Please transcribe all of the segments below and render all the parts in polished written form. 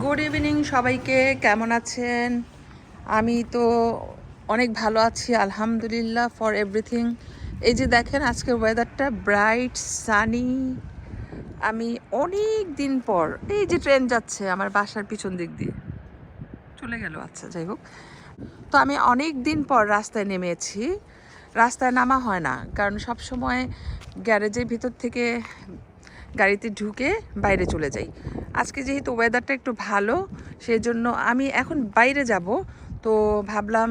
Good evening সবাইকে, কেমন আছেন? আমি তো অনেক ভালো আছি আলহামদুলিল্লাহ ফর এভরিথিং। এই যে দেখেন আজকের ওয়েদারটা ব্রাইট সানি। আমি অনেক দিন পর, এই যে ট্রেন যাচ্ছে আমার বাসার পিছন দিক দিয়ে চলে গেল, আচ্ছা যাই হোক। তো আমি অনেক দিন পর রাস্তায় নেমেছি। রাস্তায় নামা হয় না, কারণ সব সময় গ্যারেজের ভিতর থেকে গাড়িতে ঢুকে বাইরে চলে যাই। আজকে যেহেতু ওয়েদারটা একটু ভালো, সেই জন্য আমি এখন বাইরে যাব। তো ভাবলাম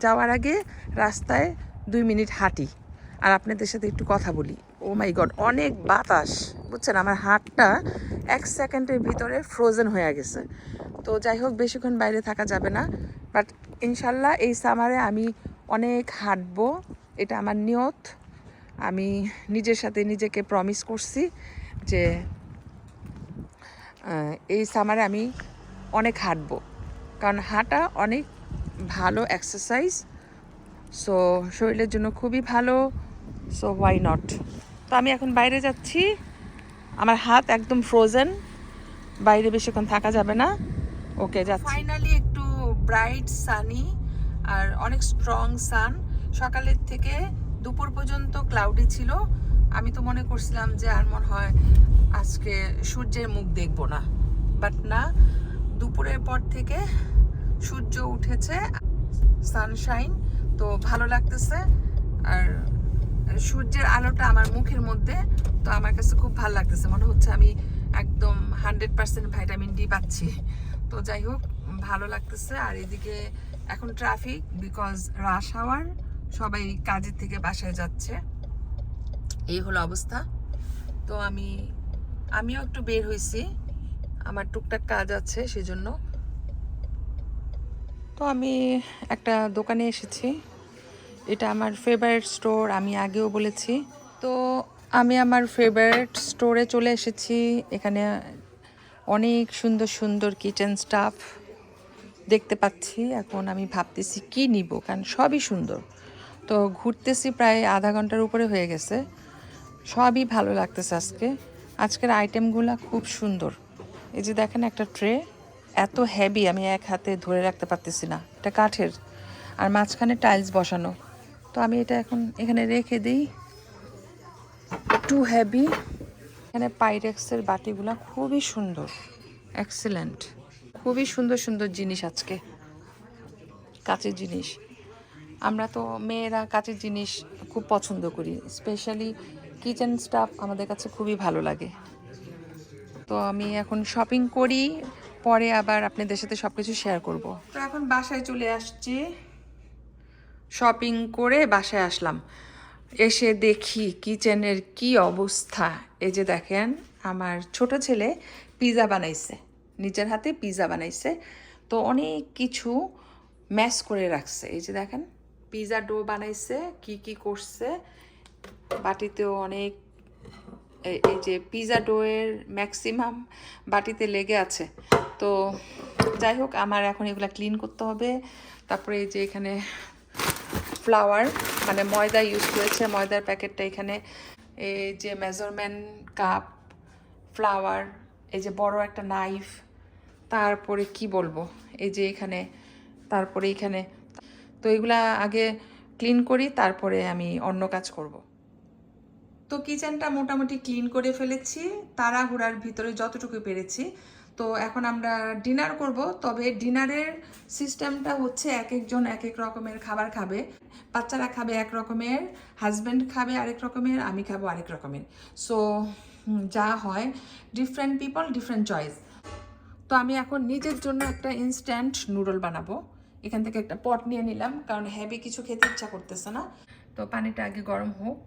যাওয়ার আগে রাস্তায় 2 মিনিট হাঁটি আর আপনাদের সাথে একটু কথা বলি। ও মাই গড, অনেক বাতাস, বুঝছেন? আমার হাতটা 1 সেকেন্ডের ভিতরে ফ্রোজেন হয়ে গেছে। তো যাই হোক, বেশিক্ষণ বাইরে থাকা যাবে না, বাট ইনশাল্লাহ এই সামারে আমি অনেক হাঁটবো, এটা আমার নিয়ত। আমি নিজের সাথে নিজেকে প্রমিস করছি যে এই সামারে আমি অনেক হাঁটবো, কারণ হাঁটা অনেক ভালো এক্সারসাইজ। সো শরীরের জন্য খুবই ভালো। So why not. তো আমি এখন বাইরে যাচ্ছি, আমার হাত একদম ফ্রোজেন, বাইরে বেশিক্ষণ থাকা যাবে না। ওকে, যাচ্ছি। ফাইনালি একটু ব্রাইট সানি আর অনেক স্ট্রং সান। সকালের থেকে দুপুর পর্যন্ত ক্লাউডি ছিল। আমি তো মনে করছিলাম যে আর মনে হয় আজকে সূর্যের মুখ দেখবো না, বাট না, দুপুরের পর থেকে সূর্য উঠেছে, সানশাইন, তো ভালো লাগতেছে। আর সূর্যের আলোটা আমার মুখের মধ্যে, তো আমার কাছে খুব ভালো লাগতেছে, মনে হচ্ছে আমি একদম 100% ভাইটামিন ডি পাচ্ছি। তো যাই হোক, ভালো লাগতেছে। আর এদিকে এখন ট্রাফিক, বিকজ রাশ আওয়ার, সবাই কাজের থেকে বাসায় যাচ্ছে, এই হলো অবস্থা। তো আমিও একটু বের হয়েছি, আমার টুকটাক কাজ আছে সেজন্য। তো আমি একটা দোকানে এসেছি, এটা আমার ফেভারিট স্টোর, আমি আগেও বলেছি। তো আমি আমার ফেভারিট স্টোরে চলে এসেছি। এখানে অনেক সুন্দর সুন্দর কিচেন স্টাফ দেখতে পাচ্ছি। এখন আমি ভাবতেছি কি নিব, কারণ সবই সুন্দর। তো ঘুরতেছি, প্রায় আধা ঘন্টার উপরে হয়ে গেছে, সবই ভালো লাগতেছে। আজকের আইটেমগুলো খুব সুন্দর। এই যে দেখেন একটা ট্রে, এত হেভি আমি এক হাতে ধরে রাখতে পারতেছি না, এটা কাঠের, আর মাঝখানে টাইলস বসানো। তো আমি এটা এখন এখানে রেখে দিই, টু হেভি। এখানে পাইরেক্সের বাটিগুলো খুবই সুন্দর, এক্সিলেন্ট, খুবই সুন্দর সুন্দর জিনিস আজকে, কাচের জিনিস। আমরা তো মেয়েরা কাচের জিনিস খুব পছন্দ করি, স্পেশালি কিচেন স্টাফ আমাদের কাছে খুবই ভালো লাগে। তো আমি এখন শপিং করি, পরে আবার আপনাদের সাথে সব কিছু শেয়ার করব। তো এখন বাসায় চলে আসছি, শপিং করে বাসায় আসলাম। এসে দেখি কিচেনের কি অবস্থা। এই যে দেখেন, আমার ছোট ছেলে পিৎজা বানাইছে, নিজের হাতে পিৎজা বানাইছে। তো অনেক কিছু ম্যাশ করে রাখছে। এই যে দেখেন, পিৎজা ডো বানাইছে, কি কি করছে। বাটিতেও অনেক, এই যে পিৎজা ডোয়ের ম্যাক্সিমাম বাটিতে লেগে আছে। তো যাই হোক, আমার এখন এগুলো ক্লিন করতে হবে। তারপরে এই যে এখানে ফ্লাওয়ার, মানে ময়দা ইউজ করেছে, ময়দার প্যাকেটটা এখানে। এই যে মেজারমেন্ট কাপ, ফ্লাওয়ার, এই যে বড় একটা নাইফ, তারপরে কি বলবো, এই যে এখানে, তারপরে এখানে। তো এগুলা আগে ক্লিন করি, তারপরে আমি অন্য কাজ করব। তো কিচেনটা মোটামুটি ক্লিন করে ফেলেছি, তাড়াহুড়ার ভিতরে যতটুকু পেরেছি। তো এখন আমরা ডিনার করব। তবে ডিনারের সিস্টেমটা হচ্ছে এক একজন এক এক রকমের খাবার খাবে। বাচ্চারা খাবে এক রকমের, হাজব্যান্ড খাবে আরেক রকমের, আমি খাবো আরেক রকমের। সো যা হয়, ডিফারেন্ট পিপল ডিফারেন্ট চয়েস। তো আমি এখন নিজের জন্য একটা ইনস্ট্যান্ট নুডল বানাবো। এখান থেকে একটা পট নিয়ে নিলাম, কারণ হেভি কিছু খেতে ইচ্ছা করতেছে না। তো পানিটা আগে গরম হোক।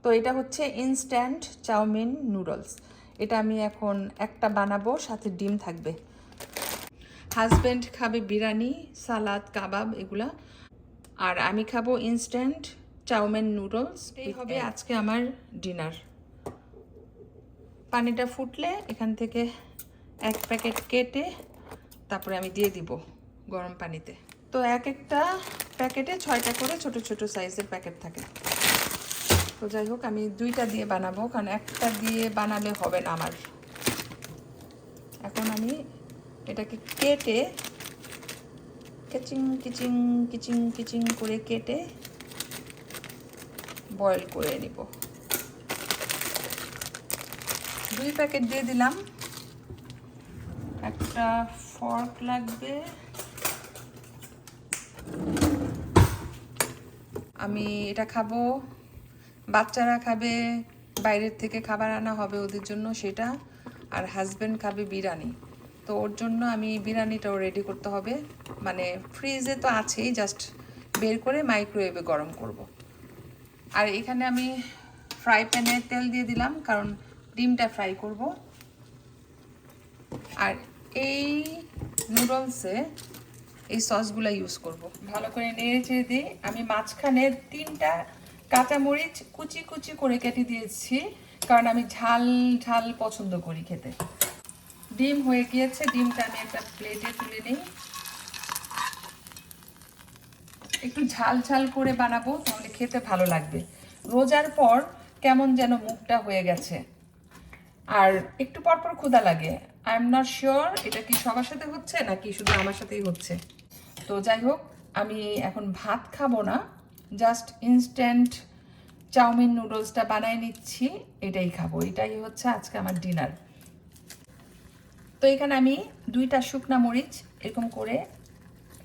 তো এটা হচ্ছে ইনস্ট্যান্ট চাউমিন নুডলস। এটা আমি এখন একটা বানাবো, সাথে ডিম থাকবে। হাজব্যান্ড খাবে বিরিয়ানি, সালাদ, কাবাব এগুলা, আর আমি খাবো ইনস্ট্যান্ট চাউমিন নুডলস। এই হবে আজকে আমার ডিনার। পানিটা ফুটলে এখান থেকে এক প্যাকেট কেটে তারপরে আমি দিয়ে দিব গরম পানিতে। তো এক একটা প্যাকেটে 6টা করে ছোট ছোট সাইজের প্যাকেট থাকে। তো যাই হোক, আমি 2টা দিয়ে বানাবো, কারণ একটা দিয়ে বানালে হবে না আমার, এখন আমি এটাকে কেটে কিচিং কিচিং কিচিং কিচিং করে কেটে বয়েল করে নিব। 2 প্যাকেট দিয়ে দিলাম। একটা ফর্ক লাগবে। আমি এটা খাবো, বাচ্চারা খাবে, বাইরের থেকে খাবার আনা হবে ওদের জন্য সেটা, আর হাজব্যান্ড খাবে বিরিয়ানি। তো ওর জন্য আমি বিরিয়ানিটাও রেডি করতে হবে, মানে ফ্রিজে তো আছেই, জাস্ট বের করে মাইক্রোওয়েভে গরম করব। আর এখানে আমি ফ্রাই প্যানে তেল দিয়ে দিলাম, কারণ ডিমটা ফ্রাই করব। আর এই নুডলসে এই সসগুলো ইউজ করব। ভালো করে নেড়ে চেড়ে দিই। আমি মাঝখানে 3টা কাঁচামরিচ কুচি কুচি করে কেটে দিয়েছি, কারণ আমি ঝাল ঝাল পছন্দ করি খেতে। ডিম হয়ে গিয়েছে, ডিমটা আমি একটা প্লেটে তুলে নিই। একটু ঝাল ঝাল করে বানাবো, তাহলে খেতে ভালো লাগবে। রোজার পর কেমন যেন মুখটা হয়ে গেছে, আর একটু পরপর ক্ষুধা লাগে। আই এম নট শিওর এটা কি সবার সাথে হচ্ছে নাকি শুধু আমার সাথেই হচ্ছে। তো যাই হোক, আমি এখন ভাত খাবো না, জাস্ট ইনস্ট্যান্ট চাউমিন নুডলসটা বানায় নিচ্ছি, এটাই খাবো। এটাই হচ্ছে আজকে আমার ডিনার। তো এখানে আমি 2টা শুকনা মরিচ এরকম করে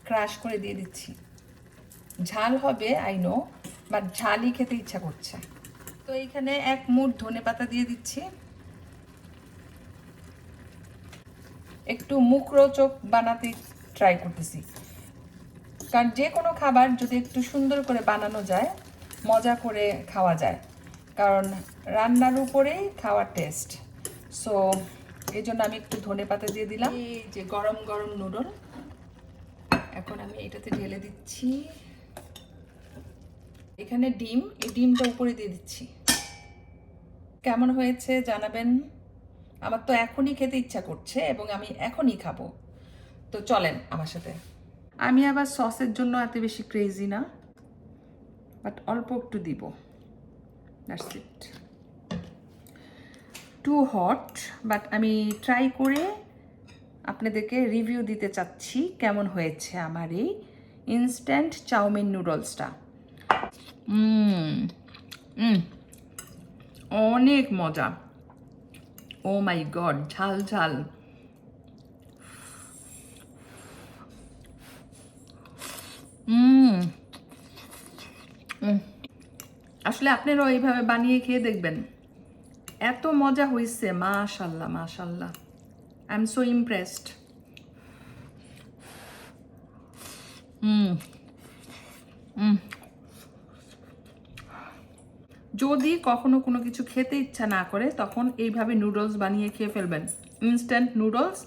ক্রাশ করে দিয়ে দিচ্ছি। ঝাল হবে আই নো, বাট ঝালই খেতে ইচ্ছা করছে। তো এইখানে 1 মুঠ ধনেপাতা দিয়ে দিচ্ছি। একটু মুখরোচক বানাতে ট্রাই করতেছি, কারণ যে কোনো খাবার যদি একটু সুন্দর করে বানানো যায়, মজা করে খাওয়া যায়, কারণ রান্নার উপরেই খাওয়ার টেস্ট। সো এই জন্য আমি একটু ধনেপাতা দিয়ে দিলাম। এই যে গরম গরম নুডল, এখন আমি এটাতে ঢেলে দিচ্ছি। এখানে ডিম, এই ডিমটা উপরে দিয়ে দিচ্ছি। কেমন হয়েছে জানাবেন। আমার তো এখনই খেতে ইচ্ছা করছে এবং আমি এখনই খাবো। তো চলেন আমার সাথে। আমি আবার সসের জন্য এত বেশি ক্রেজি না, বাট অল্প একটু দিব, that's it. Too hot, but আমি ট্রাই করে আপনাদেরকে রিভিউ দিতে চাচ্ছি কেমন হয়েছে আমার এই ইনস্ট্যান্ট চাউমিন নুডলসটা। অনেক মজা। ও মাই গড, ঝাল ঝাল। আসলে আপনারাও এইভাবে বানিয়ে খেয়ে দেখবেন, এত মজা হয়েছে। মাশাল্লাহ মাশাল্লাহ, আই এম সো ইমপ্রেসড। যদি কখনো কোনো কিছু খেতে ইচ্ছা না করে, তখন এইভাবে নুডলস বানিয়ে খেয়ে ফেলবেন। ইনস্ট্যান্ট নুডলস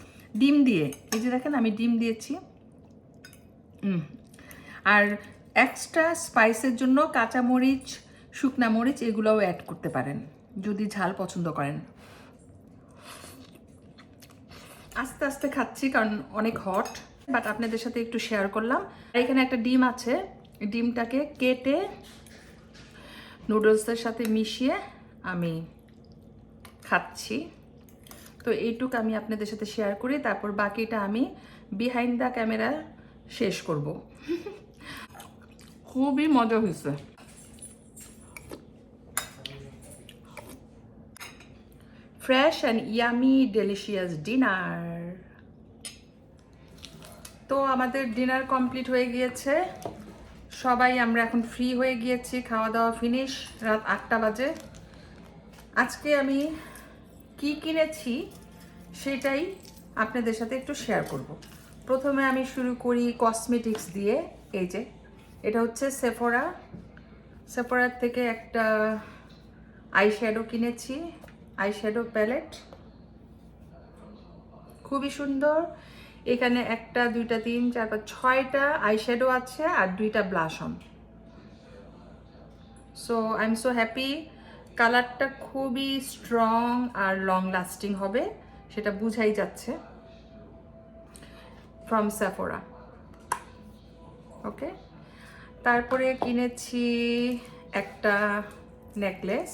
ডিম দিয়ে, এই যে দেখেন আমি ডিম দিয়েছি। আর এক্সট্রা স্পাইসের জন্য কাঁচামরিচ, শুকনা মরিচ এগুলোও অ্যাড করতে পারেন যদি ঝাল পছন্দ করেন। আস্তে আস্তে খাচ্ছি কারণ অনেক হট, বাট আপনাদের সাথে একটু শেয়ার করলাম। এখানে একটা ডিম আছে, ডিমটাকে কেটে নুডলসের সাথে মিশিয়ে আমি খাচ্ছি। তো এইটুক আমি আপনাদের সাথে শেয়ার করি, তারপর বাকিটা আমি বিহাইন্ড দ্য ক্যামেরা শেষ করব। খুবই মজা হয়েছে। Fresh and yummy delicious dinner. তো আমাদের ডিনার কমপ্লিট হয়ে গিয়েছে, সবাই আমরা এখন ফ্রি হয়ে গিয়েছি, খাওয়া দাওয়া ফিনিশ, রাত 8টা বাজে। আজকে আমি কি কিনেছি সেটাই আপনাদের সাথে একটু শেয়ার করব। প্রথমে আমি শুরু করি কসমেটিক্স দিয়ে। এই যে এটা হচ্ছে সেফোরার থেকে একটা আইশ্যাডো কিনেছি, আইশ্যাডো প্যালেট, খুবই সুন্দর। এখানে 1টা 2টা 3 4 5 6টা আইশ্যাডো আছে আর 2টা blush on. So I am so happy. কালারটা খুবই স্ট্রং আর লং লাস্টিং হবে, সেটা বুঝাই যাচ্ছে। From Sephora. ওকে, তারপরে কিনেছি একটা নেকলেস,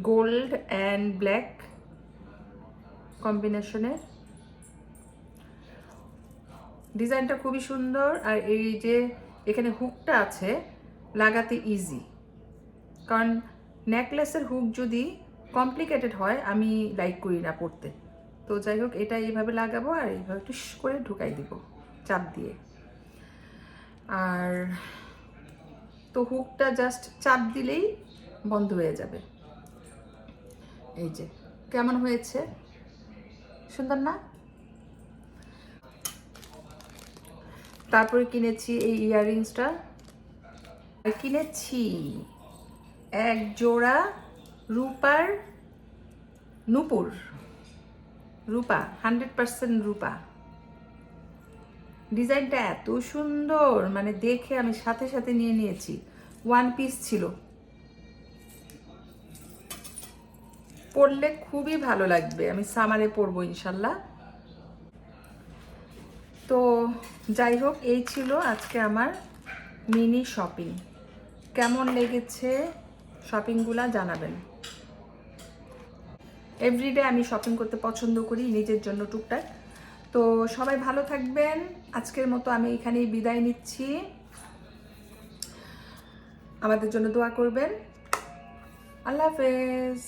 গোল্ড অ্যান্ড ব্ল্যাক, কম্বিনেশনের। ডিজাইনটা খুবই সুন্দর, আর এই যে এখানে হুকটা আছে লাগাতে ইজি, কারণ নেকলেসের হুক যদি কমপ্লিকেটেড হয় আমি লাইক করি না পরতে। তো যাই হোক, এটা এইভাবে লাগাবো আর এইভাবে টুস করে ঢুকাই দিব চাপ দিয়ে। আর তো হুকটা জাস্ট চাপ দিলেই বন্ধ হয়ে যাবে। এই যে কেমন হয়েছে, সুন্দর না? তারপরে কিনেছি এই ইয়াররিংসটা, কিনেছি এক জোড়া রূপার নূপুর, রূপা 100% রূপা। ডিজাইনটা এত সুন্দর, মানে দেখে আমি সাথে সাথে নিয়ে নিয়েছি। 1 পিস ছিল, পরলে খুবই ভালো লাগবে, আমি সামারে পরবো ইনশাল্লাহ। তো যাই হোক, এই ছিল আজকে আমার মিনি শপিং। কেমন লেগেছে শপিংগুলা জানাবেন। এভরিডে আমি শপিং করতে পছন্দ করি নিজের জন্য টুকটাক। তো সবাই ভালো থাকবেন, আজকের মতো আমি এখানেই বিদায় নিচ্ছি। আমাদের জন্য দোয়া করবেন। আল্লাহ হাফেজ।